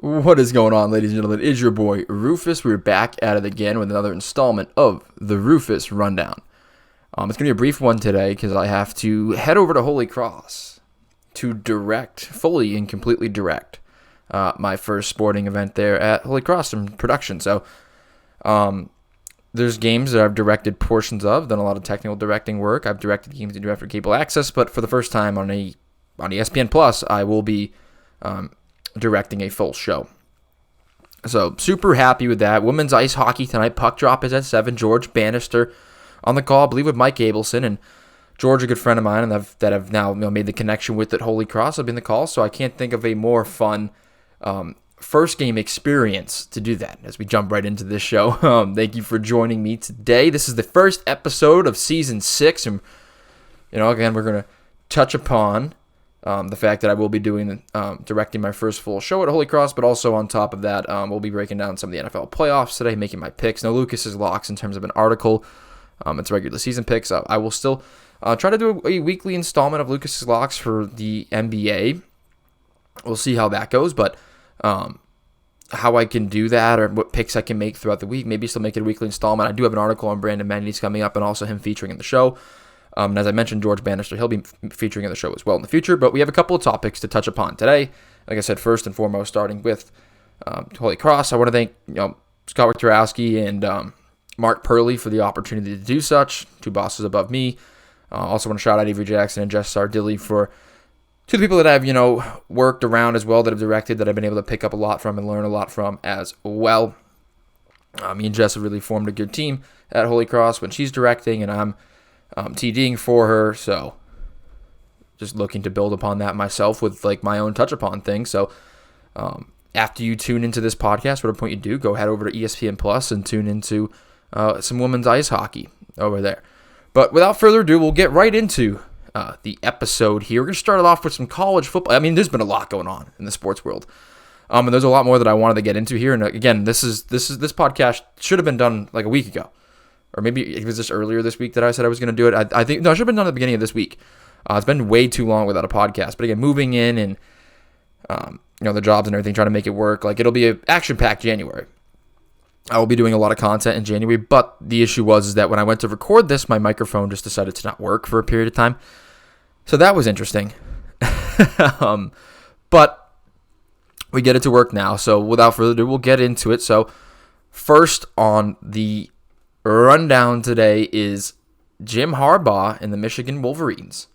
What is going on, ladies and gentlemen? It is your boy Rufus. We're back at it again with another installment of the Rufus Rundown. It's going to be a brief one today because I have to head over to Holy Cross to fully and completely direct my first sporting event there at Holy Cross in production. So there's games that I've directed portions of, done a lot of technical directing work. I've directed games to do after cable access, but for the first time on ESPN Plus, I will be directing a full show. So super happy with that. Women's ice hockey tonight. Puck drop is at 7. George Bannister on the call, I believe with Mike Abelson, and George, a good friend of mine, and that I've now made the connection with at Holy Cross. I've been the call, so I can't think of a more fun first game experience to do that as we jump right into this show. Thank you for joining me today. This is the first episode of season 6, and again we're going to touch upon the fact that I will be directing my first full show at Holy Cross, but also on top of that, we'll be breaking down some of the NFL playoffs today, making my picks. No Lucas's locks in terms of an article. It's regular season picks. I will still try to do a weekly installment of Lucas's locks for the NBA. We'll see how that goes, but how I can do that or what picks I can make throughout the week, maybe still make it a weekly installment. I do have an article on Brandon Mendes coming up and also him featuring in the show. And as I mentioned, George Bannister, he'll be featuring in the show as well in the future. But we have a couple of topics to touch upon today. Like I said, first and foremost, starting with Holy Cross. I want to thank Scott Wachtorowski and Mark Purley for the opportunity to do such. 2 bosses above me. Also want to shout out Avery Jackson and Jess Sardilli for 2 people that I've worked around as well, that have directed, that I've been able to pick up a lot from and learn a lot from as well. Me and Jess have really formed a good team at Holy Cross when she's directing, and I'm TDing for her, so just looking to build upon that myself with my own touch upon things. So after you tune into this podcast, whatever point you do, go head over to ESPN Plus and tune into some women's ice hockey over there. But without further ado, we'll get right into the episode here. We're going to start it off with some college football. I mean, there's been a lot going on in the sports world, and there's a lot more that I wanted to get into here. And again, this podcast should have been done like a week ago. Or maybe it was just earlier this week that I said I was going to do it. I think, no, it should have been done at the beginning of this week. It's been way too long without a podcast. But again, moving in and, the jobs and everything, trying to make it work. It'll be an action-packed January. I will be doing a lot of content in January. But the issue is that when I went to record this, my microphone just decided to not work for a period of time. So that was interesting. But we get it to work now. So without further ado, we'll get into it. So first on the rundown today is Jim Harbaugh and the Michigan Wolverines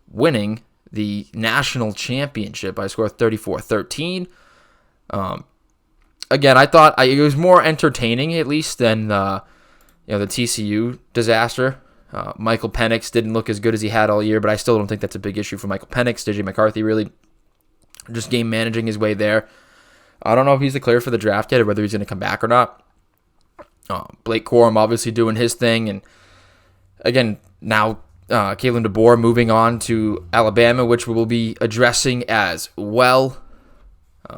winning the national championship by a score of 34-13. Again, I thought it was more entertaining at least than the TCU disaster. Michael Penix didn't look as good as he had all year, but I still don't think that's a big issue for Michael Penix. DJ McCarthy really just game managing his way there. I don't know if he's declared for the draft yet or whether he's going to come back or not. Blake Corum obviously doing his thing, and again now Kalen DeBoer moving on to Alabama, which we will be addressing as well.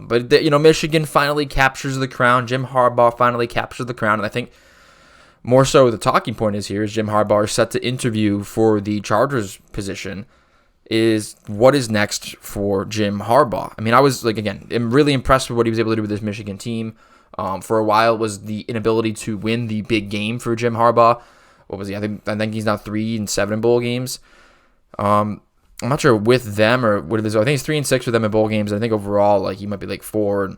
But Michigan finally captures the crown. Jim Harbaugh finally captures the crown, and I think more so the talking point is Jim Harbaugh is set to interview for the Chargers position. Is what is next for Jim Harbaugh? I mean, I was I'm really impressed with what he was able to do with this Michigan team. For a while, it was the inability to win the big game for Jim Harbaugh. What was he? I think he's now 3-7 in bowl games. I'm not sure with them or what it is. I think he's 3-6 with them in bowl games. I think overall, he might be 4-10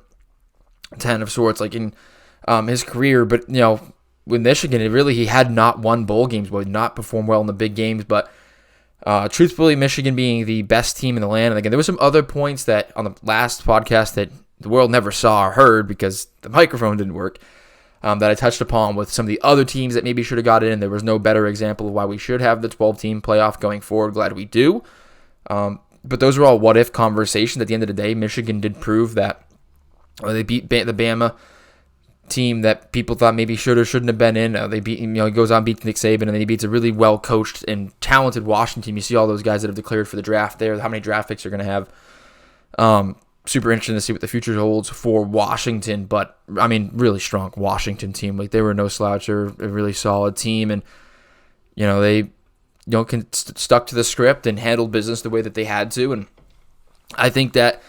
of sorts, in his career. But with Michigan, he had not won bowl games, but not performed well in the big games. But truthfully, Michigan being the best team in the land. And again, there were some other points that on the last podcast that the world never saw or heard because the microphone didn't work, that I touched upon with some of the other teams that maybe should have got in. There was no better example of why we should have the 12-team playoff going forward. Glad we do. But those were all what-if conversations. At the end of the day, Michigan did prove that they beat the Bama team that people thought maybe should or shouldn't have been in. They beat, he goes on, beats Nick Saban, and then he beats a really well-coached and talented Washington team. You see all those guys that have declared for the draft there, how many draft picks they're going to have. Super interesting to see what the future holds for Washington, but I mean, really strong Washington team. They were no slouch. They're a really solid team, and they stuck to the script and handled business the way that they had to. And I think that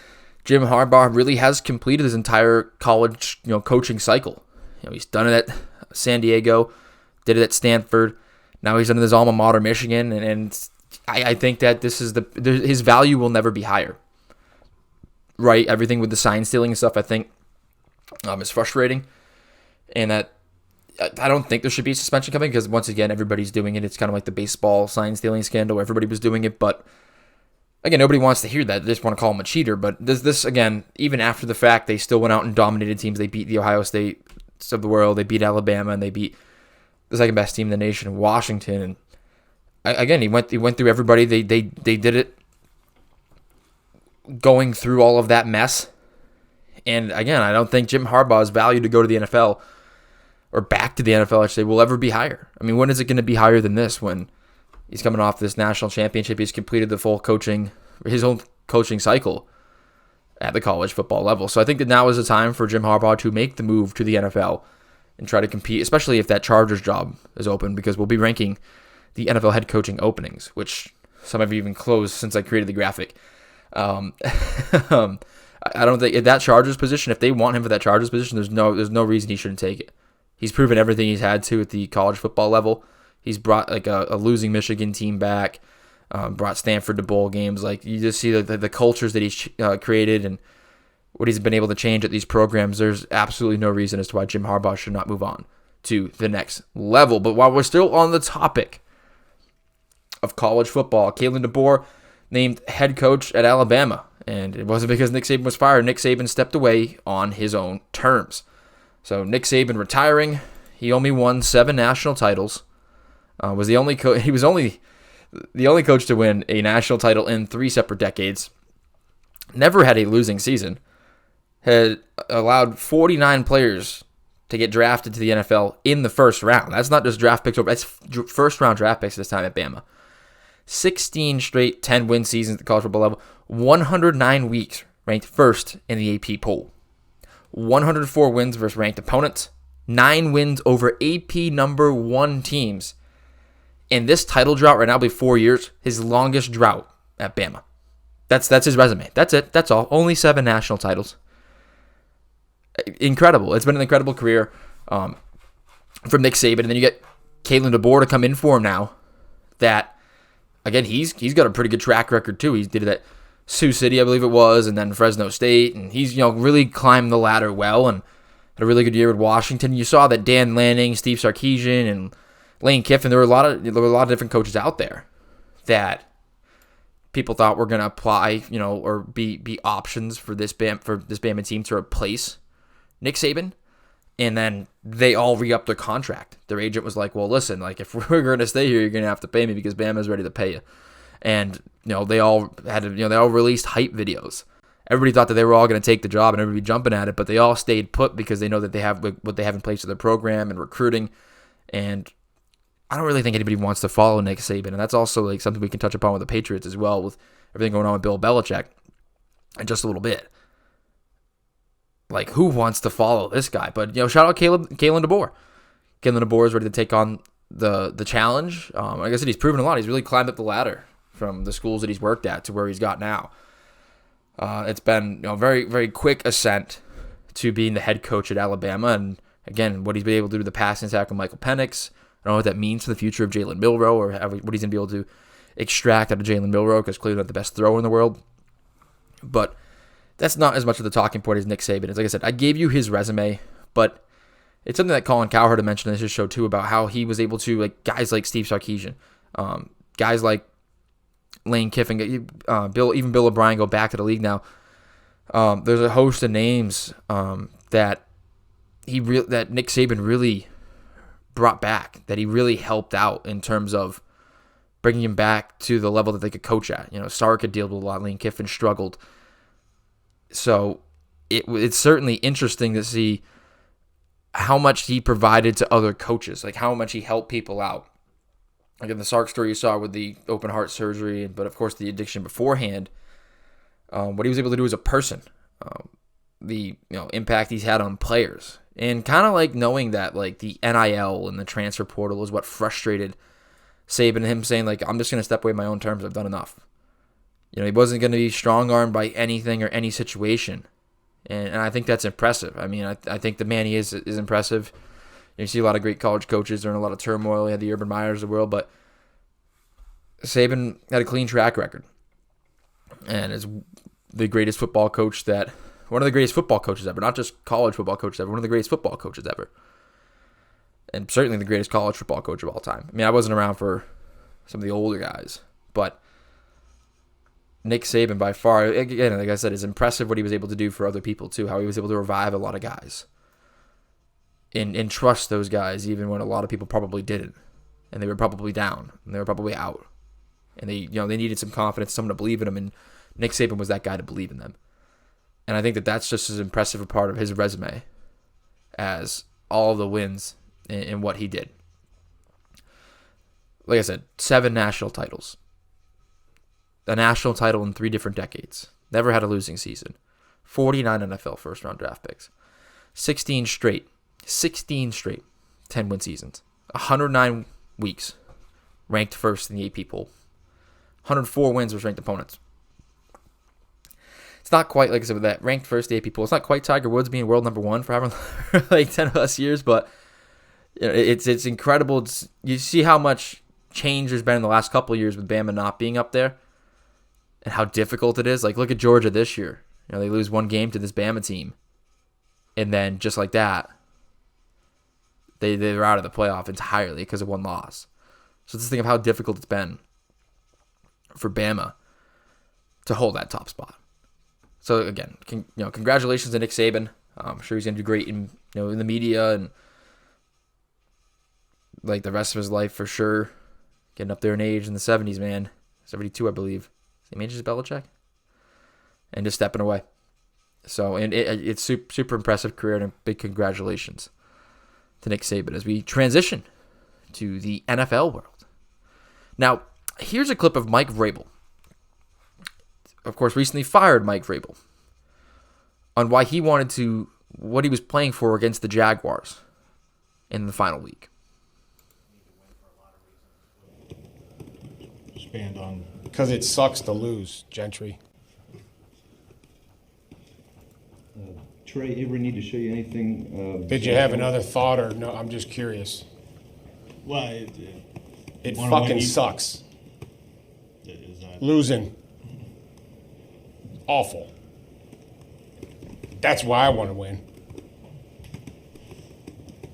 Jim Harbaugh really has completed his entire college, coaching cycle. He's done it at San Diego, did it at Stanford. Now he's done his alma mater, Michigan, and I think that this is his value will never be higher. Right, everything with the sign stealing and stuff, I think, is frustrating, and that I don't think there should be a suspension coming because once again, everybody's doing it. It's kind of like the baseball sign stealing scandal where everybody was doing it, but again, nobody wants to hear that. They just want to call him a cheater. But this again, even after the fact, they still went out and dominated teams. They beat the Ohio States of the world. They beat Alabama, and they beat the second best team in the nation, Washington. And again, he went through everybody. They did it, going through all of that mess. And again, I don't think Jim Harbaugh's value to go to the NFL or back to the NFL, I should say, will ever be higher. I mean, when is it going to be higher than this? When he's coming off this national championship, he's completed the full his own coaching cycle at the college football level. So I think that now is the time for Jim Harbaugh to make the move to the NFL and try to compete, especially if that Chargers job is open, because we'll be ranking the NFL head coaching openings, which some have even closed since I created the graphic. I don't think at that Chargers position, if they want him for that Chargers position, there's no reason he shouldn't take it. He's proven everything he's had to at the college football level. He's brought like a losing Michigan team back, brought Stanford to bowl games. Like you just see the cultures that he's created and what he's been able to change at these programs. There's absolutely no reason as to why Jim Harbaugh should not move on to the next level. But while we're still on the topic of college football, Kalen DeBoer named head coach at Alabama. And it wasn't because Nick Saban was fired. Nick Saban stepped away on his own terms. So Nick Saban retiring. He only won 7 national titles. He was only the only coach to win a national title in 3 separate decades. Never had a losing season. Had allowed 49 players to get drafted to the NFL in the first round. That's not just draft picks. That's first round draft picks this time at Bama. 16 straight 10-win seasons at the college football level. 109 weeks ranked first in the AP poll. 104 wins versus ranked opponents. 9 wins over AP number 1 teams. In this title drought right now, will be 4 years, his longest drought at Bama. That's his resume. That's it. That's all. Only 7 national titles. Incredible. It's been an incredible career from Nick Saban. And then you get Kalen DeBoer to come in for him now. That, again, he's got a pretty good track record too. He did it at Sioux City, I believe it was, and then Fresno State. And he's really climbed the ladder well and had a really good year with Washington. You saw that Dan Lanning, Steve Sarkisian, and Lane Kiffin, there were a lot of different coaches out there that people thought were going to apply, or be options for this Bama team to replace Nick Saban, and then they all re-upped their contract. Their agent was like, "Well, listen, like if we're going to stay here, you're going to have to pay me because Bama's ready to pay you." And they all had to, they all released hype videos. Everybody thought that they were all going to take the job and everybody jumping at it, but they all stayed put because they know that they have what they have in place with their program and recruiting. And I don't really think anybody wants to follow Nick Saban, and that's also like something we can touch upon with the Patriots as well, with everything going on with Bill Belichick in just a little bit. Like, who wants to follow this guy? But shout out Kalen DeBoer. Kalen DeBoer is ready to take on the challenge. Like I said, he's proven a lot. He's really climbed up the ladder from the schools that he's worked at to where he's got now. It's been very, very quick ascent to being the head coach at Alabama, and again, what he's been able to do to the passing attack with Michael Penix. I don't know what that means for the future of Jalen Milroe or what he's going to be able to extract out of Jalen Milroe, because clearly not the best thrower in the world. But that's not as much of the talking point as Nick Saban is. Like I said, I gave you his resume, but it's something that Colin Cowherd had mentioned in his show too, about how he was able to, like guys like Steve Sarkisian, guys like Lane Kiffin, even Bill O'Brien go back to the league now. There's a host of names that Nick Saban really brought back, that he really helped out in terms of bringing him back to the level that they could coach at. Sark had dealt with a lot. Lane Kiffin struggled. So it's certainly interesting to see how much he provided to other coaches, like how much he helped people out. Like in the Sark story you saw with the open heart surgery, but of course the addiction beforehand, what he was able to do as a person, the impact he's had on players. And kind of like knowing that like the NIL and the transfer portal is what frustrated Saban, and him saying like, I'm just going to step away on my own terms. I've done enough. He wasn't going to be strong-armed by anything or any situation. And I think that's impressive. I mean, I think the man he is impressive. You see a lot of great college coaches. They're in a lot of turmoil. He had the Urban Meyers of the world, but Saban had a clean track record. And is the greatest football coach one of the greatest football coaches ever, not just college football coaches ever, one of the greatest football coaches ever. And certainly the greatest college football coach of all time. I mean, I wasn't around for some of the older guys, but Nick Saban by far, again, like I said, is impressive what he was able to do for other people too, how he was able to revive a lot of guys and trust those guys even when a lot of people probably didn't. And they were probably down, and they were probably out. And they needed some confidence, someone to believe in them, and Nick Saban was that guy to believe in them. And I think that's just as impressive a part of his resume as all of the wins in what he did. Like I said, 7 national titles. A national title in 3 different decades. Never had a losing season. 49 NFL first-round draft picks. 16 straight 10-win seasons. 109 weeks ranked first in the AP poll. 104 wins with ranked opponents. It's not quite, like I said, with that ranked first AP poll. It's not quite Tiger Woods being world number 1 for having like 10 plus years, but it's incredible. You see how much change there's been in the last couple of years with Bama not being up there and how difficult it is. Like, look at Georgia this year. They lose 1 game to this Bama team, and then just like that, they're out of the playoff entirely because of 1 loss. So just think of how difficult it's been for Bama to hold that top spot. So again, congratulations to Nick Saban. I'm sure he's gonna do great in the media and like the rest of his life for sure. Getting up there in age in the 70s, man. 72, I believe. Same age as Belichick. And just stepping away. So, and it's super impressive career, and a big congratulations to Nick Saban as we transition to the NFL world. Now, here's a clip of Mike Vrabel. Of course, recently fired Mike Vrabel on why he wanted to, what he was playing for against the Jaguars in the final week. Expand on, because it sucks to lose, Gentry. Trey, ever need to show you anything? Did you have another thought, or no? I'm just curious. Well, it fucking sucks. Losing. Awful. That's why I want to win.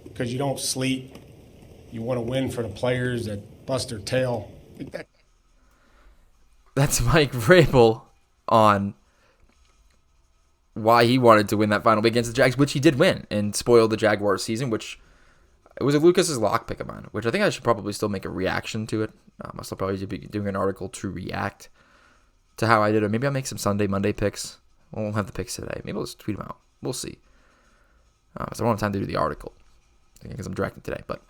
Because you don't sleep. You want to win for the players that bust their tail. That's Mike Vrabel on why he wanted to win that final week against the Jags, which he did win and spoiled the Jaguars season, which it was a Lucas's lock pick of mine, which I think I should probably still make a reaction to it. I'll still probably be doing an article to react to how I did it. Maybe I'll make some Sunday, Monday picks. I won't have the picks today. Maybe I'll just tweet them out. We'll see. So I don't have time to do the article because I'm directing today. But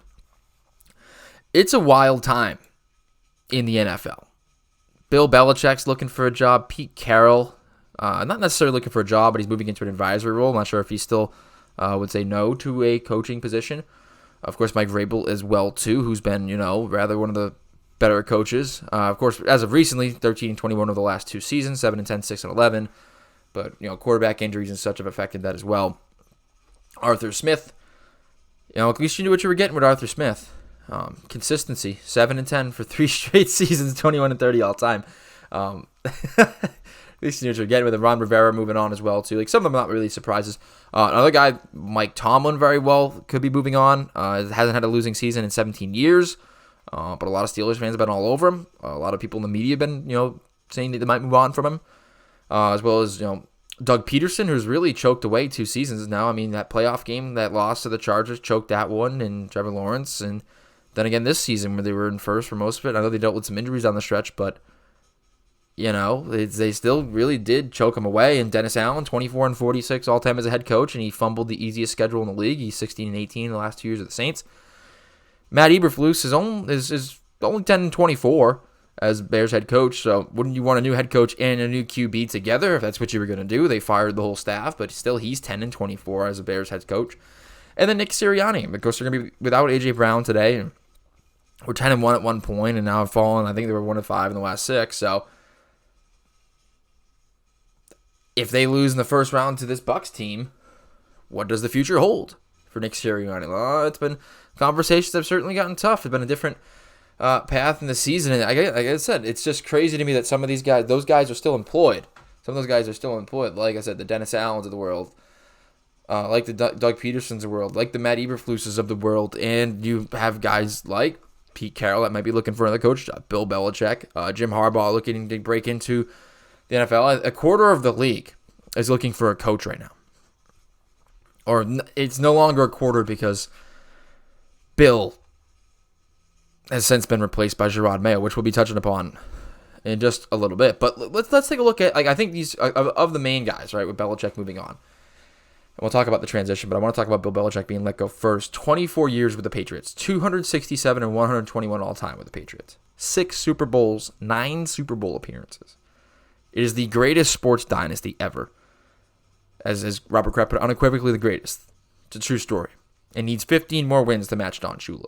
it's a wild time in the NFL. Bill Belichick's looking for a job. Pete Carroll, not necessarily looking for a job, but he's moving into an advisory role. I'm not sure if he still would say no to a coaching position. Of course, Mike Vrabel as well, too, who's been, rather one of the better coaches. Of course, as of recently, 13-21 over the last 2 seasons, 7-10, 6-11. But, quarterback injuries and such have affected that as well. Arthur Smith, at least you knew what you were getting with Arthur Smith. Consistency, 7-10 for 3 straight seasons, 21-30 all time. At least you knew what you were getting with Ron Rivera moving on as well, too. Like, some of them not really surprises. Another guy, Mike Tomlin, very well could be moving on. Hasn't had a losing season in 17 years. But a lot of Steelers fans have been all over him. A lot of people in the media have been, saying that they might move on from him. As well as, Doug Peterson, who's really choked away 2 seasons now. I mean, that playoff game, that loss to the Chargers, choked that one, and Trevor Lawrence. And then again this season where they were in first for most of it. I know they dealt with some injuries on the stretch, but, they still really did choke him away. And Dennis Allen, 24-46 all-time as a head coach, and he fumbled the easiest schedule in the league. He's 16-18 in the last 2 years of the Saints. Matt Eberflus is only 10-24 as Bears head coach, so wouldn't you want a new head coach and a new QB together if that's what you were going to do? They fired the whole staff, but still he's 10-24 as a Bears head coach. And then Nick Sirianni, of course, they're going to be without A.J. Brown today, and we're 10-1 at one point, and now have fallen. I think they were 1-5 in the last 6, so if they lose in the first round to this Bucks team, what does the future hold for Nick Sirianni? Well, it's been conversations have certainly gotten tough. It's been a different path in the season. And like I said, it's just crazy to me that some of these guys, those guys are still employed. Some of those guys are still employed. Like I said, the Dennis Allens of the world, like the Doug Petersons of the world, like the Matt Eberfluses of the world. And you have guys like Pete Carroll that might be looking for another coach job, Bill Belichick, Jim Harbaugh looking to break into the NFL. A quarter of the league is looking for a coach right now. Or it's no longer a quarter because Bill has since been replaced by Gerard Mayo, which we'll be touching upon in just a little bit. But let's take a look at, like, I think these of the main guys, right, with Belichick moving on. And we'll talk about the transition, but I want to talk about Bill Belichick being let go first. 24 years with the Patriots, 267 and 121 all time with the Patriots. 6 Super Bowls, 9 Super Bowl appearances. It is the greatest sports dynasty ever. As Robert Kraft put it, unequivocally the greatest. It's a true story. It needs 15 more wins to match Don Shula.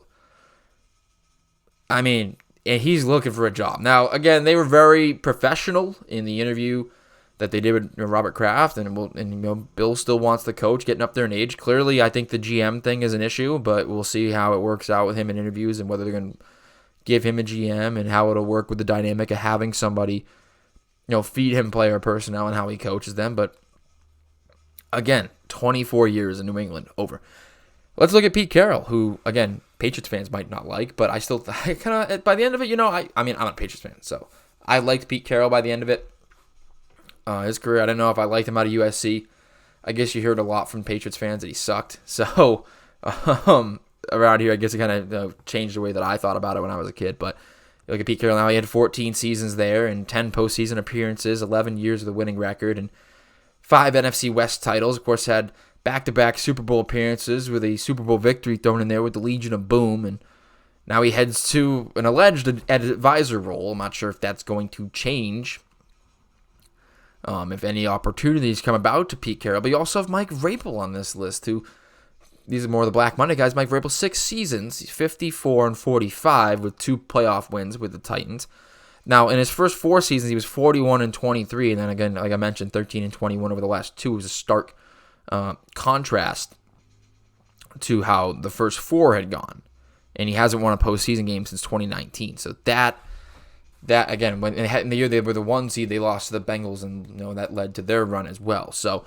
I mean, and he's looking for a job. Now, again, they were very professional in the interview that they did with Robert Kraft, and Bill still wants the coach getting up there in age. Clearly, I think the GM thing is an issue, but we'll see how it works out with him in interviews and whether they're going to give him a GM and how it'll work with the dynamic of having somebody, feed him player personnel and how he coaches them. But again, 24 years in New England, over. Let's look at Pete Carroll, who, again, Patriots fans might not like, but I kind of, by the end of it, I'm a Patriots fan, so I liked Pete Carroll by the end of it. His career, I don't know if I liked him out of USC. I guess you heard a lot from Patriots fans that he sucked. So, around here, I guess it kind of changed the way that I thought about it when I was a kid. But you look at Pete Carroll now, he had 14 seasons there and 10 postseason appearances, 11 years with a winning record, and 5 NFC West titles. Of course, had back-to-back Super Bowl appearances with a Super Bowl victory thrown in there with the Legion of Boom. And now he heads to an alleged advisor role. I'm not sure if that's going to change. If any opportunities come about to Pete Carroll. But you also have Mike Vrabel on this list, who, these are more of the Black Monday guys. Mike Vrabel, 6 seasons, he's 54 and 45 with 2 playoff wins with the Titans. Now, in his first 4 seasons, he was 41 and 23, and then again, like I mentioned, 13 and 21 over the last 2. It was a stark contrast to how the first 4 had gone. And he hasn't won a postseason game since 2019. So that again, when in the year they were the 1 seed, they lost to the Bengals, and that led to their run as well. So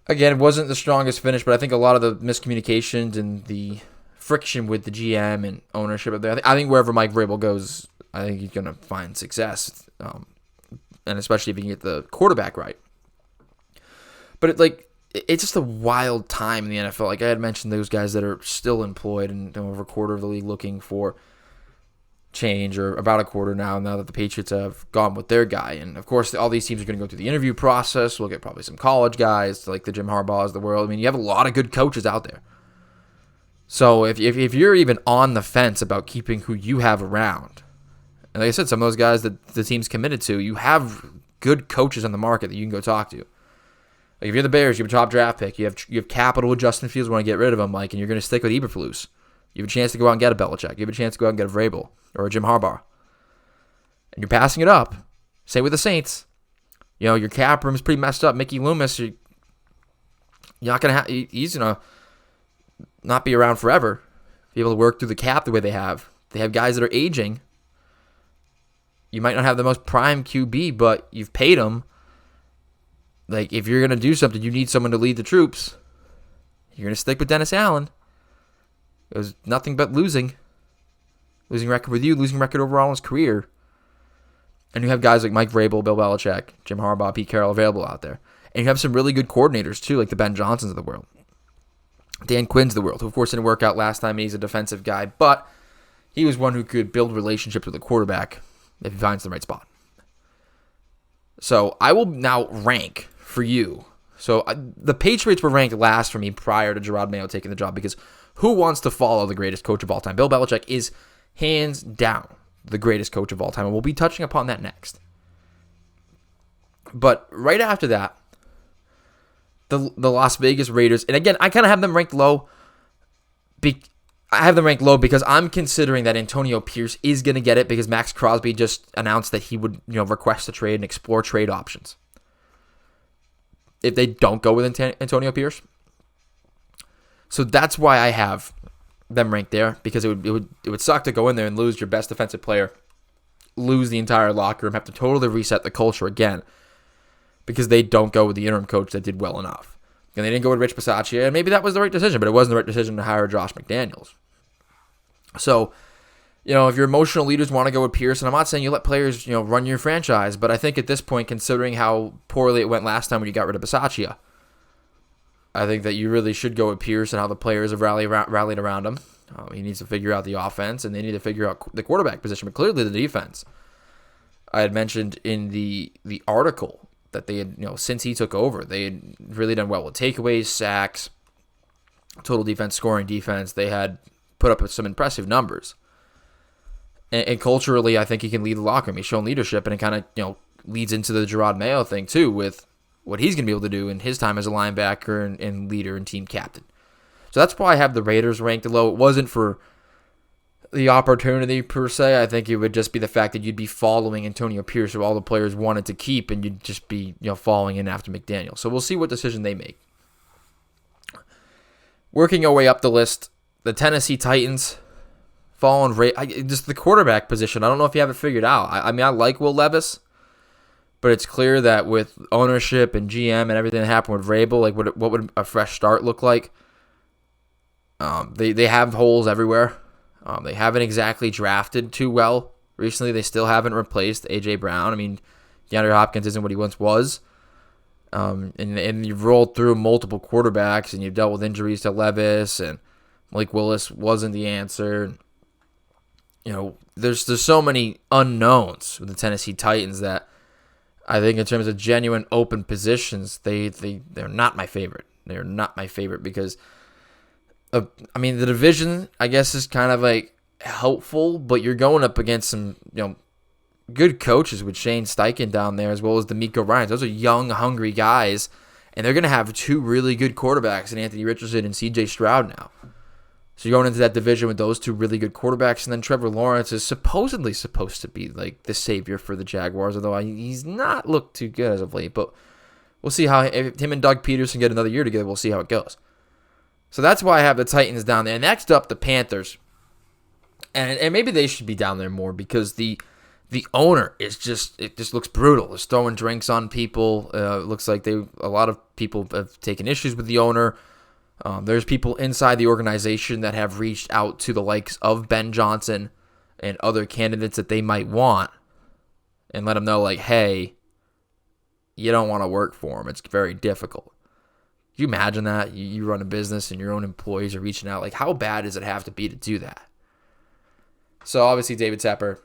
again, it wasn't the strongest finish, but I think a lot of the miscommunications and the friction with the GM and ownership of there. I think wherever Mike Vrabel goes, I think he's going to find success, and especially if he can get the quarterback right. But it's just a wild time in the NFL. Like I had mentioned, those guys that are still employed and over a quarter of the league looking for change, or about a quarter now that the Patriots have gone with their guy. And of course, all these teams are going to go through the interview process. We'll get probably some college guys like the Jim Harbaughs of the world. I mean, you have a lot of good coaches out there. So if you're even on the fence about keeping who you have around, and like I said, some of those guys that the team's committed to, you have good coaches on the market that you can go talk to. Like if you're the Bears, you have a top draft pick, you have capital with Justin Fields, want to get rid of him, and you're going to stick with Eberflus. You have a chance to go out and get a Belichick. You have a chance to go out and get a Vrabel or a Jim Harbaugh. And you're passing it up. Say with the Saints, your cap room is pretty messed up. Mickey Loomis, you're not going to have, he's going to not be around forever. Be able to work through the cap the way they have. They have guys that are aging. You might not have the most prime QB, but you've paid them. Like, if you're going to do something, you need someone to lead the troops. You're going to stick with Dennis Allen. It was nothing but losing. Losing record with you, losing record overall in his career. And you have guys like Mike Vrabel, Bill Belichick, Jim Harbaugh, Pete Carroll available out there. And you have some really good coordinators, too, like the Ben Johnsons of the world. Dan Quinn's of the world, who, of course, didn't work out last time, and he's a defensive guy. But he was one who could build relationships with the quarterback if he finds the right spot. So I will now rank for you. So the Patriots were ranked last for me prior to Gerard Mayo taking the job, because who wants to follow the greatest coach of all time? Bill Belichick is hands down the greatest coach of all time, and we'll be touching upon that next. But right after that, the Las Vegas Raiders, and again, I kind of have them ranked low. I have them ranked low because I'm considering that Antonio Pierce is going to get it, because Max Crosby just announced that he would request a trade and explore trade options. if they don't go with Antonio Pierce. So that's why I have them ranked there, because it would suck to go in there and lose your best defensive player, lose the entire locker room, have to totally reset the culture again because they don't go with the interim coach that did well enough. And they didn't go with Rich Bisaccia, and maybe that was the right decision, but it wasn't the right decision to hire Josh McDaniels. So, if your emotional leaders want to go with Pierce, and I'm not saying you let players, run your franchise, but I think at this point, considering how poorly it went last time when you got rid of Bisaccia, I think that you really should go with Pierce and how the players have rallied around him. He needs to figure out the offense, and they need to figure out the quarterback position, but clearly the defense. I had mentioned in the article that they had, since he took over, they had really done well with takeaways, sacks, total defense, scoring defense. They had put up some impressive numbers. And culturally, I think he can lead the locker room. He's shown leadership, and it kind of, leads into the Gerard Mayo thing, too, with what he's going to be able to do in his time as a linebacker and leader and team captain. So that's why I have the Raiders ranked low. It wasn't for the opportunity, per se. I think it would just be the fact that you'd be following Antonio Pierce, who all the players wanted to keep, and you'd just be, following in after McDaniel. So we'll see what decision they make. Working our way up the list, the Tennessee Titans, just the quarterback position. I don't know if you have it figured out. I like Will Levis, but it's clear that with ownership and GM and everything that happened with Vrabel, like what would a fresh start look like? They have holes everywhere. They haven't exactly drafted too well recently. They still haven't replaced A.J. Brown. I mean, DeAndre Hopkins isn't what he once was. And you've rolled through multiple quarterbacks, and you've dealt with injuries to Levis, and Malik Willis wasn't the answer. There's so many unknowns with the Tennessee Titans that I think in terms of genuine open positions, they're not my favorite. They're not my favorite because the division, I guess, is kind of like helpful, but you're going up against some, good coaches with Shane Steichen down there, as well as D'Amico Ryans. Those are young, hungry guys, and they're going to have two really good quarterbacks in Anthony Richardson and C.J. Stroud now. So you're going into that division with those two really good quarterbacks, and then Trevor Lawrence is supposedly supposed to be like the savior for the Jaguars, although he's not looked too good as of late. But we'll see how, if him and Doug Peterson get another year together, we'll see how it goes. So that's why I have the Titans down there. Next up, the Panthers. And maybe they should be down there more because the owner it just looks brutal. It's throwing drinks on people. It looks like a lot of people have taken issues with the owner. There's people inside the organization that have reached out to the likes of Ben Johnson and other candidates that they might want and let them know, like, hey, you don't want to work for him. It's very difficult. Can you imagine that? You run a business and your own employees are reaching out. Like, how bad does it have to be to do that? So, obviously, David Tepper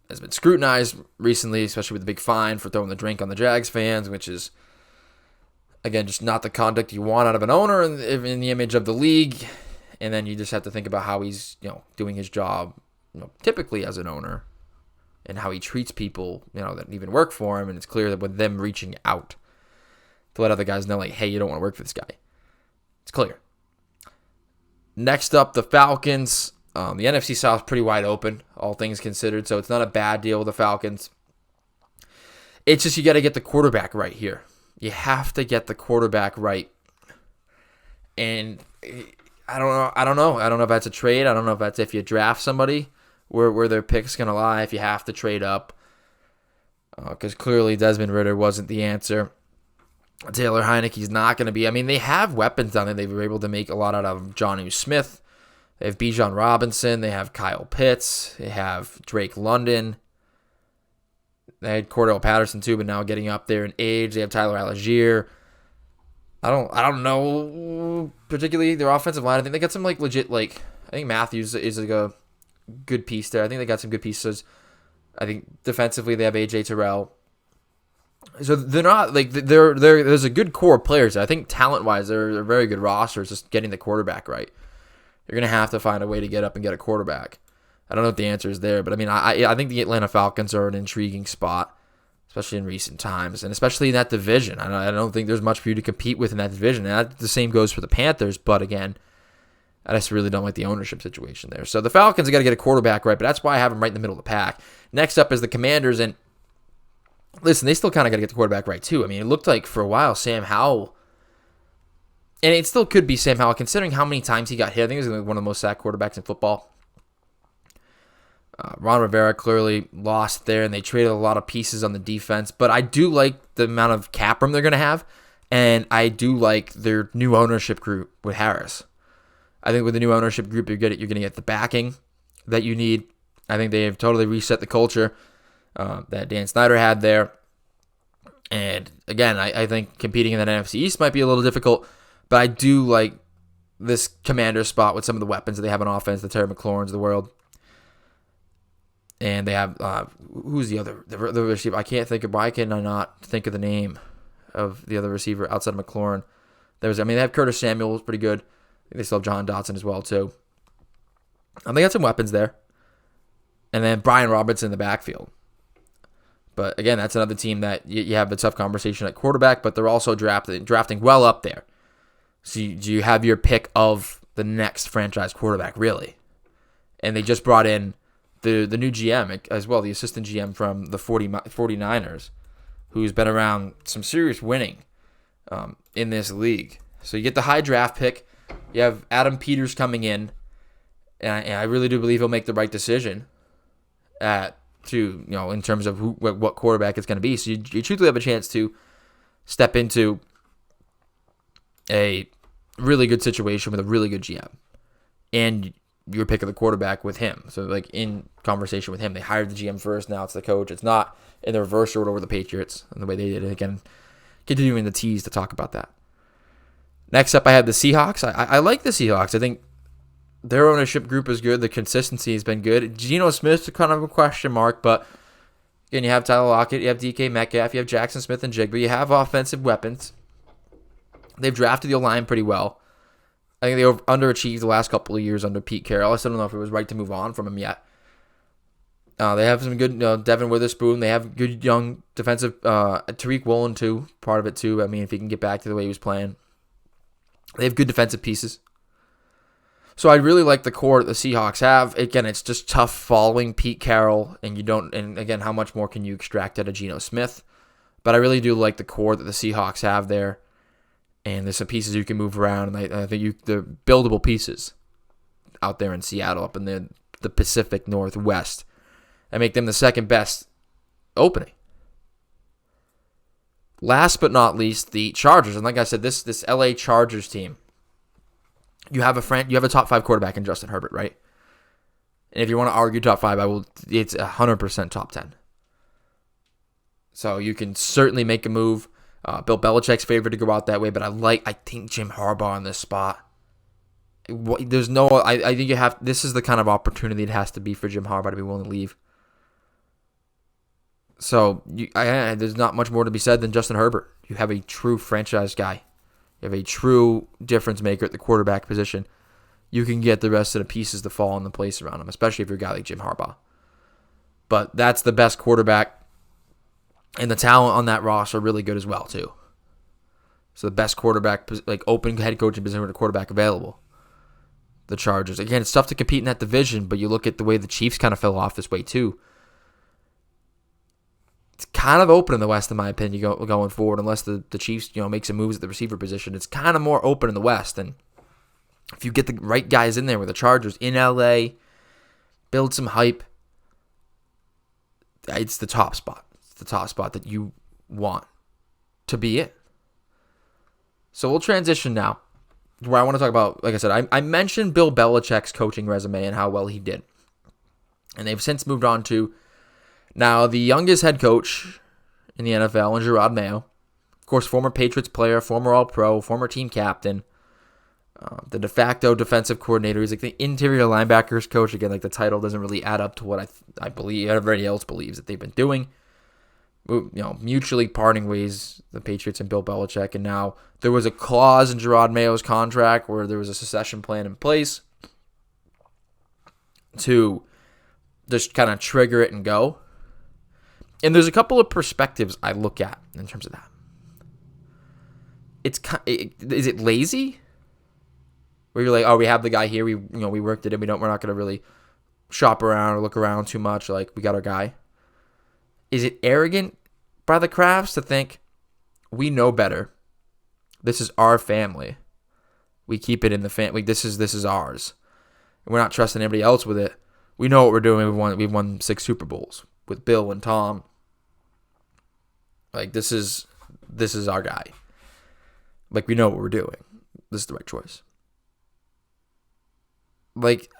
has been scrutinized recently, especially with the big fine for throwing the drink on the Jags fans, which is, again, just not the conduct you want out of an owner in the image of the league. And then you just have to think about how he's, doing his job, typically as an owner, and how he treats people, that even work for him. And it's clear that with them reaching out to let other guys know, like, hey, you don't want to work for this guy. It's clear. Next up, the Falcons. The NFC South is pretty wide open, all things considered, so it's not a bad deal with the Falcons. It's just you got to get the quarterback right here. You have to get the quarterback right. And I don't know. I don't know if that's a trade. I don't know if that's if you draft somebody where their pick's going to lie, if you have to trade up. Because clearly Desmond Ridder wasn't the answer. Taylor Heineke's not going to be. They have weapons down there. They were able to make a lot out of Jonnu Smith. They have Bijan Robinson. They have Kyle Pitts. They have Drake London. They had Cordell Patterson too, but now getting up there in age. They have Tyler Algier. I don't know particularly their offensive line. I think they got some legit I think Matthews is a good piece there. I think they got some good pieces. I think defensively they have AJ Terrell. So they're not there's a good core of players. I think talent wise they're a very good roster. It's just getting the quarterback right. You're going to have to find a way to get up and get a quarterback. I don't know what the answer is there, but I think the Atlanta Falcons are an intriguing spot, especially in recent times, and especially in that division. I don't think there's much for you to compete with in that division. And the same goes for the Panthers, but again, I just really don't like the ownership situation there. So the Falcons have got to get a quarterback right, but that's why I have them right in the middle of the pack. Next up is the Commanders, and listen, they still kind of got to get the quarterback right, too. I mean, it looked like for a while Sam Howell, and it still could be Sam Howell, considering how many times he got hit. I think he was one of the most sacked quarterbacks in football. Ron Rivera clearly lost there, and they traded a lot of pieces on the defense. But I do like the amount of cap room they're going to have, and I do like their new ownership group with Harris. I think with the new ownership group, you're going to get the backing that you need. I think they have totally reset the culture that Dan Snyder had there. And again, I think competing in that NFC East might be a little difficult, but I do like this commander spot with some of the weapons that they have on offense, the Terry McLaurins of the world. And they have, who's the other, the receiver? I can't think of, why can I not think of the name of the other receiver outside of McLaurin? They have Curtis Samuel, who's pretty good. They still have John Dotson as well, too. They got some weapons there. And then Brian Robinson in the backfield. But again, that's another team that you have a tough conversation at quarterback, but they're also drafting well up there. So you have your pick of the next franchise quarterback, really. And they just brought in the new GM as well, the assistant GM from the 49ers, who's been around some serious winning in this league. So you get the high draft pick. You have Adam Peters coming in, and I really do believe he'll make the right decision in terms of what quarterback it's going to be. So you truthfully have a chance to step into a really good situation with a really good GM, and your pick of the quarterback with him. So like in conversation with him, they hired the GM first. Now it's the coach. It's not in the reverse order over the Patriots and the way they did it. Again, continuing the tease to talk about that. Next up, I have the Seahawks. I like the Seahawks. I think their ownership group is good. The consistency has been good. Geno Smith's kind of a question mark, but again, you have Tyler Lockett, you have DK Metcalf, you have Jackson Smith and Jigba. You have offensive weapons. They've drafted the line pretty well. I think they underachieved the last couple of years under Pete Carroll. I still don't know if it was right to move on from him yet. They have some good, Devin Witherspoon. They have good young defensive, Tariq Woolen too, part of it too. I mean, if he can get back to the way he was playing. They have good defensive pieces. So I really like the core that the Seahawks have. Again, it's just tough following Pete Carroll, and again, how much more can you extract out of Geno Smith? But I really do like the core that the Seahawks have there. And there's some pieces you can move around, and I think they're buildable pieces out there in Seattle, up in the Pacific Northwest, and make them the second best opening. Last but not least, the Chargers, and like I said, this LA Chargers team, you have a top 5 quarterback in Justin Herbert, right? And if you want to argue top 5, it's 100% top 10. So you can certainly make a move. Bill Belichick's favorite to go out that way, but I think Jim Harbaugh in this spot. I think this is the kind of opportunity it has to be for Jim Harbaugh to be willing to leave. So there's not much more to be said than Justin Herbert. You have a true franchise guy. You have a true difference maker at the quarterback position. You can get the rest of the pieces to fall into place around him, especially if you're a guy like Jim Harbaugh. But that's the best quarterback. And the talent on that roster are really good as well, too. So the best quarterback, like open head coaching position with a quarterback available. The Chargers. Again, it's tough to compete in that division, but you look at the way the Chiefs kind of fell off this way, too. It's kind of open in the West, in my opinion, going forward, unless the Chiefs, make some moves at the receiver position. It's kind of more open in the West. And if you get the right guys in there with the Chargers in LA, build some hype, it's the top spot. The top spot that you want to be in. So we'll transition now to where I want to talk about, like I said, I mentioned Bill Belichick's coaching resume and how well he did. And they've since moved on to now the youngest head coach in the NFL, and Gerard Mayo. Of course, former Patriots player, former All-Pro, former team captain, the de facto defensive coordinator. He's like the interior linebackers coach. Again, like the title doesn't really add up to what I believe everybody else believes that they've been doing. Mutually parting ways, the Patriots and Bill Belichick, and now there was a clause in Gerard Mayo's contract where there was a succession plan in place to just kind of trigger it and go. And there's a couple of perspectives I look at in terms of that. Is it lazy? Where you're like, oh, we have the guy here, we worked it in, we're not going to really shop around or look around too much, like we got our guy. Is it arrogant by the Krafts to think we know better. This is our family. We keep it in the family. This is ours. We're not trusting anybody else with it. We know what we're doing. We've won 6 Super Bowls with Bill and Tom. Like, this is our guy. Like, we know what we're doing. This is the right choice. Like,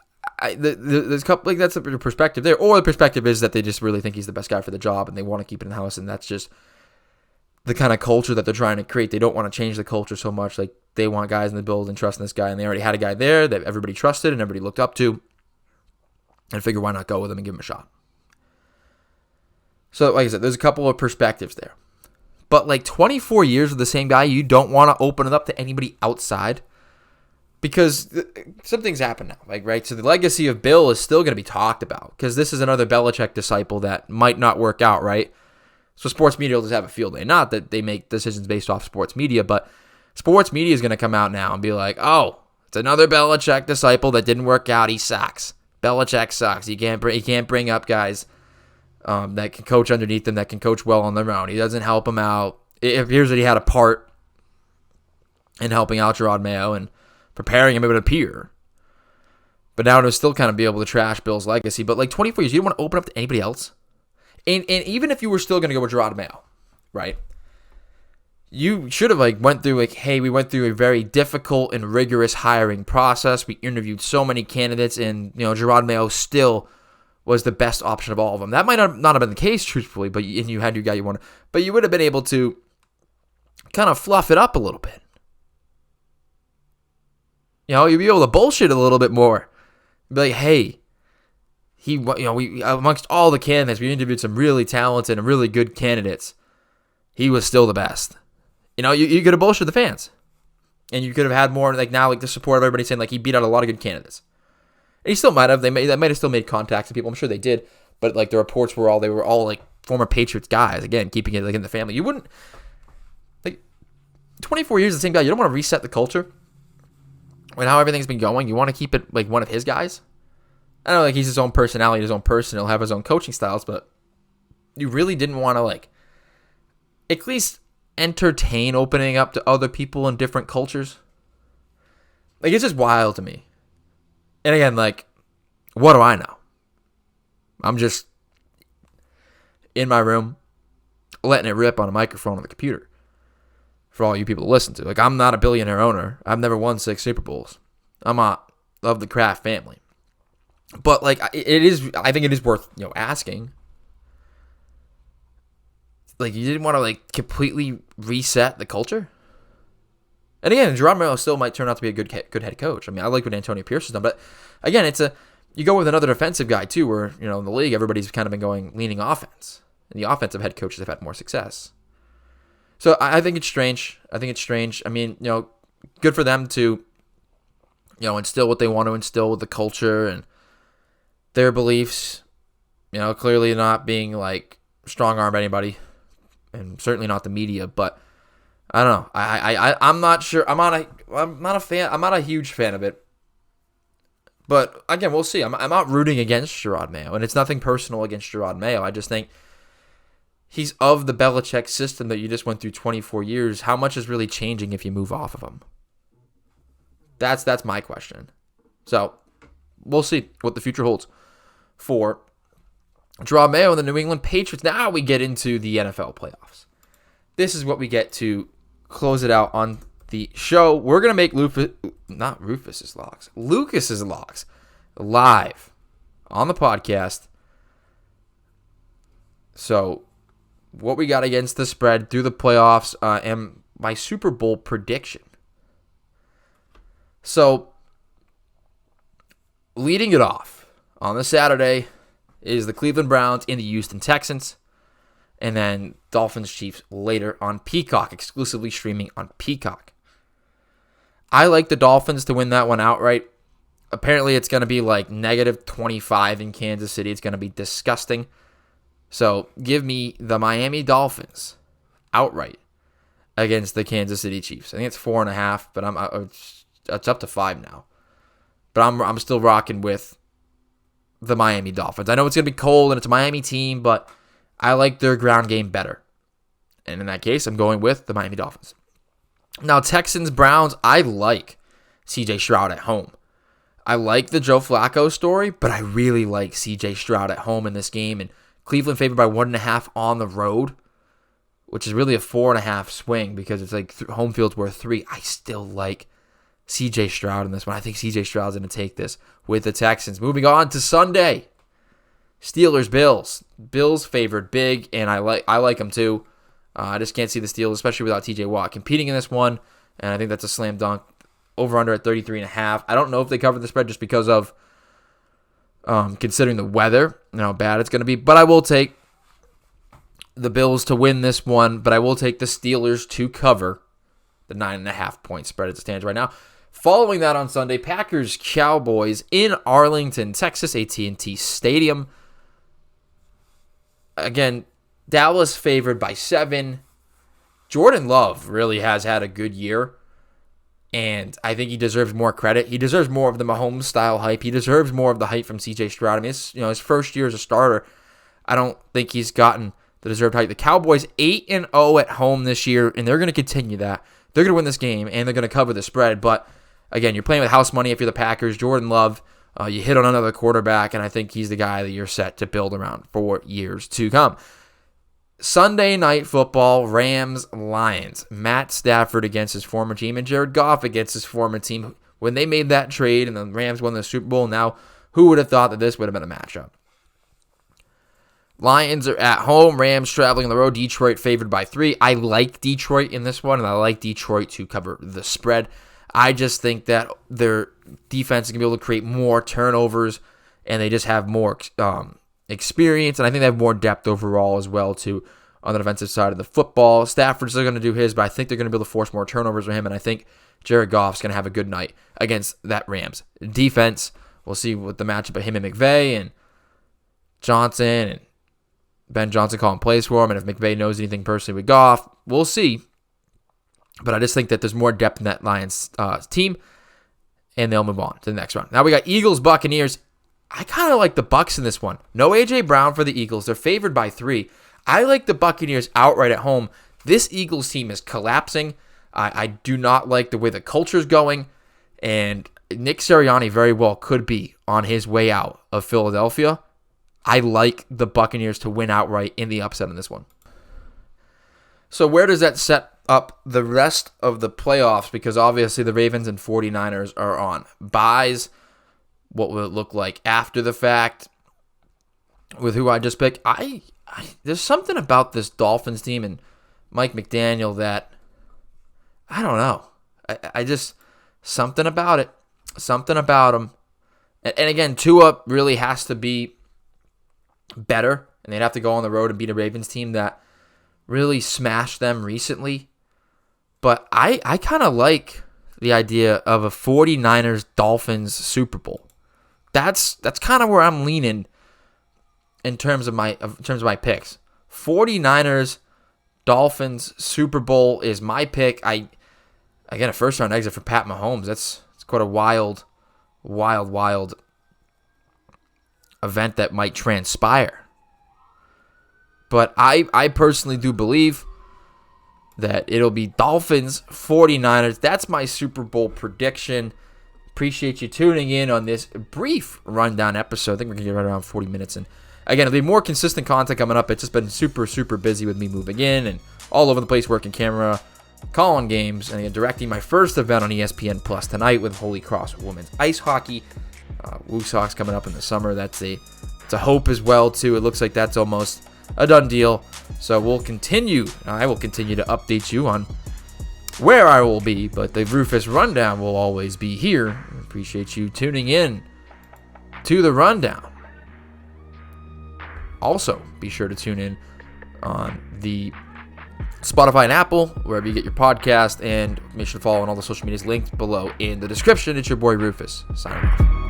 there's a couple, like, that's the perspective there. Or the perspective is that they just really think he's the best guy for the job and they want to keep it in the house, and that's just the kind of culture that they're trying to create. They don't want to change the culture so much. Like, they want guys in the building trusting this guy, and they already had a guy there that everybody trusted and everybody looked up to, and figure why not go with him and give him a shot. So, like I said, there's a couple of perspectives there. But, like, 24 years with the same guy, you don't want to open it up to anybody outside. Because some things happen now, like, right? So the legacy of Bill is still going to be talked about because this is another Belichick disciple that might not work out, right? So sports media will just have a field day. Not that they make decisions based off sports media, but sports media is going to come out now and be like, oh, it's another Belichick disciple that didn't work out. He sucks. Belichick sucks. He can't bring up guys that can coach underneath him, that can coach well on their own. He doesn't help them out. It appears that he had a part in helping out Gerard Mayo and preparing him, it would appear. But now to still kind of be able to trash Bill's legacy. But like 24 years, you don't want to open up to anybody else. And even if you were still going to go with Gerard Mayo, right? You should have went through hey, we went through a very difficult and rigorous hiring process. We interviewed so many candidates, and Gerard Mayo still was the best option of all of them. That might not have been the case, truthfully, but you had your guy you wanted. But you would have been able to kind of fluff it up a little bit. You'd be able to bullshit a little bit more. Be like, hey, we amongst all the candidates, we interviewed some really talented and really good candidates. He was still the best. You could have bullshit the fans. And you could have had more, the support of everybody saying, he beat out a lot of good candidates. And he still might have. That might have still made contacts with people. I'm sure they did. But, the reports were all former Patriots guys. Again, keeping it, in the family. You wouldn't, 24 years the same guy. You don't want to reset the culture. And how everything's been going, you want to keep it one of his guys. I know he's his own personality, his own person, he'll have his own coaching styles, but you really didn't want to at least entertain opening up to other people in different cultures. It's just wild to me. And again, what do I know? I'm just in my room, letting it rip on a microphone on the computer. For all you people to listen to. I'm not a billionaire owner. I've never won 6 Super Bowls. I'm not of the Kraft family. But it is, I think it is worth asking. You didn't want to completely reset the culture. And again, Gerard Mayo still might turn out to be a good head coach. I mean, I like what Antonio Pierce has done, but again, you go with another defensive guy too, where in the league everybody's kind of been leaning offense, and the offensive head coaches have had more success. So I think it's strange. I mean, good for them to, instill what they want to instill with the culture and their beliefs. Clearly not being strong arm anybody, and certainly not the media. But I don't know. I'm not sure. I'm not a fan. I'm not a huge fan of it. But again, we'll see. I'm not rooting against Gerard Mayo, and it's nothing personal against Gerard Mayo. I just think he's of the Belichick system that you just went through 24 years. How much is really changing if you move off of him? That's my question. So we'll see what the future holds for Gerard Mayo and the New England Patriots. Now we get into the NFL playoffs. This is what we get to close it out on the show. We're going to make Lucas's locks live on the podcast. So what we got against the spread through the playoffs and my Super Bowl prediction. So, leading it off on the Saturday is the Cleveland Browns and the Houston Texans. And then Dolphins Chiefs later on Peacock, exclusively streaming on Peacock. I like the Dolphins to win that one outright. Apparently it's going to be negative 25 in Kansas City. It's going to be disgusting. So give me the Miami Dolphins outright against the Kansas City Chiefs. I think it's 4.5, but it's up to 5 now. But I'm still rocking with the Miami Dolphins. I know it's going to be cold and it's a Miami team, but I like their ground game better. And in that case, I'm going with the Miami Dolphins. Now, Texans-Browns, I like C.J. Stroud at home. I like the Joe Flacco story, but I really like C.J. Stroud at home in this game. And Cleveland favored by 1.5 on the road, which is really a 4.5 swing because it's like home field's worth 3. I still like C.J. Stroud in this one. I think C.J. Stroud's going to take this with the Texans. Moving on to Sunday, Steelers-Bills. Bills favored big, and I like them too. I just can't see the Steelers, especially without T.J. Watt, competing in this one, and I think that's a slam dunk. Over-under at 33.5. I don't know if they cover the spread just because of considering the weather and how bad it's going to be, but I will take the Bills to win this one, but I will take the Steelers to cover the 9.5 point spread as it stands right now. Following that on Sunday, Packers-Cowboys in Arlington, Texas, AT&T Stadium. Again, Dallas favored by 7. Jordan Love really has had a good year, and I think he deserves more credit. He deserves more of the Mahomes-style hype. He deserves more of the hype from C.J. Stroud. I mean, it's, his first year as a starter, I don't think he's gotten the deserved hype. The Cowboys 8-0 at home this year, and they're going to continue that. They're going to win this game, and they're going to cover the spread. But, again, you're playing with house money if you're the Packers. Jordan Love, you hit on another quarterback, and I think he's the guy that you're set to build around for years to come. Sunday Night Football, Rams-Lions. Matt Stafford against his former team, and Jared Goff against his former team. When they made that trade and the Rams won the Super Bowl, now who would have thought that this would have been a matchup? Lions are at home, Rams traveling on the road, Detroit favored by 3. I like Detroit in this one, and I like Detroit to cover the spread. I just think that their defense is going to be able to create more turnovers, and they just have more experience, and I think they have more depth overall as well, too, on the defensive side of the football. Stafford's still going to do his, but I think they're going to be able to force more turnovers for him, and I think Jared Goff's going to have a good night against that Rams defense. We'll see what the matchup of him and McVay and Johnson and Ben Johnson calling plays for him, and if McVay knows anything personally with Goff, we'll see. But I just think that there's more depth in that Lions team, and they'll move on to the next round. Now we got Eagles-Buccaneers. I kind of like the Bucs in this one. No A.J. Brown for the Eagles. They're favored by 3. I like the Buccaneers outright at home. This Eagles team is collapsing. I do not like the way the culture's going, and Nick Sirianni very well could be on his way out of Philadelphia. I like the Buccaneers to win outright in the upset in this one. So where does that set up the rest of the playoffs? Because obviously the Ravens and 49ers are on buys. What will it look like after the fact with who I just picked? There's something about this Dolphins team and Mike McDaniel that I don't know. I just, something about it. Something about him. And again, Tua really has to be better, and they'd have to go on the road and beat a Ravens team that really smashed them recently. But I kind of like the idea of a 49ers-Dolphins Super Bowl. That's kind of where I'm leaning in terms of my picks. 49ers Dolphins Super Bowl is my pick. I get a first round exit for Pat Mahomes. It's quite a wild event that might transpire. But I personally do believe that it'll be Dolphins 49ers. That's my Super Bowl prediction. Appreciate you tuning in on this brief rundown episode. I think we're going to get right around 40 minutes. And again, it'll be more consistent content coming up. It's just been super busy with me moving in and all over the place, working camera, calling games, and directing my first event on ESPN Plus tonight with Holy Cross Women's Ice Hockey. Woo Sox coming up in the summer. It's a hope as well, too. It looks like that's almost a done deal. So we'll continue. I will continue to update you on where I will be, but the Rufus Rundown will always be here. I appreciate you tuning in to the Rundown. Also, be sure to tune in on the Spotify and Apple, wherever you get your podcast, and make sure to follow on all the social medias linked below in the description. It's your boy Rufus, signing off.